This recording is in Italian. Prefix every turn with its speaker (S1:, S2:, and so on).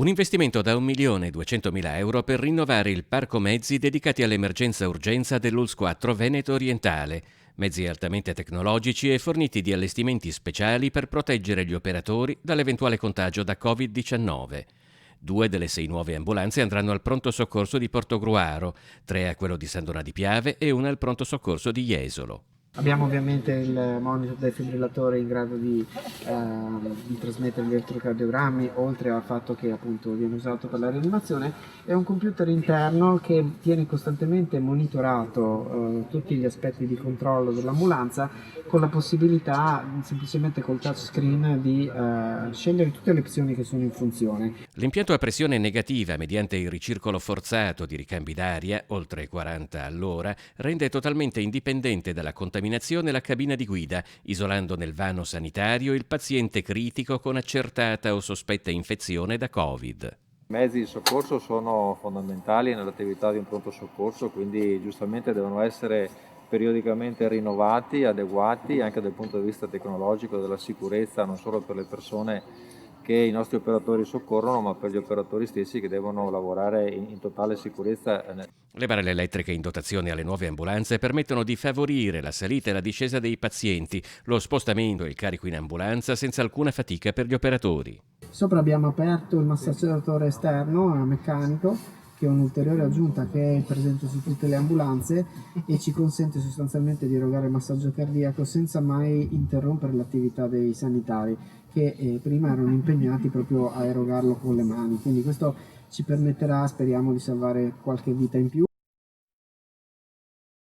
S1: Un investimento da 1.200.000 euro per rinnovare il parco mezzi dedicati all'emergenza urgenza dell'ULSS 4 Veneto Orientale, mezzi altamente tecnologici e forniti di allestimenti speciali per proteggere gli operatori dall'eventuale contagio da Covid-19. 2 delle 6 nuove ambulanze andranno al pronto soccorso di Portogruaro, 3 a quello di San Donà di Piave e una al pronto soccorso di Jesolo.
S2: Abbiamo ovviamente il monitor defibrillatore in grado di trasmettere gli elettrocardiogrammi, oltre al fatto che appunto viene usato per la rianimazione, è un computer interno che tiene costantemente monitorato tutti gli aspetti di controllo dell'ambulanza, con la possibilità semplicemente col touchscreen di scegliere tutte le opzioni che sono in funzione.
S1: L'impianto a pressione negativa mediante il ricircolo forzato di ricambi d'aria, oltre 40 all'ora, rende totalmente indipendente dalla contaminazione la cabina di guida, isolando nel vano sanitario il paziente critico con accertata o sospetta infezione da Covid.
S3: I mezzi di soccorso sono fondamentali nell'attività di un pronto soccorso, quindi giustamente devono essere periodicamente rinnovati, adeguati anche dal punto di vista tecnologico, della sicurezza, non solo per le persone che i nostri operatori soccorrono, ma per gli operatori stessi che devono lavorare in totale sicurezza.
S1: Le barelle elettriche in dotazione alle nuove ambulanze permettono di favorire la salita e la discesa dei pazienti, lo spostamento e il carico in ambulanza senza alcuna fatica per gli operatori.
S2: Sopra abbiamo aperto il massaggiatore esterno meccanico, che è un'ulteriore aggiunta che è presente su tutte le ambulanze e ci consente sostanzialmente di erogare il massaggio cardiaco senza mai interrompere l'attività dei sanitari, che prima erano impegnati proprio a erogarlo con le mani. Quindi questo ci permetterà, speriamo, di salvare qualche vita in più.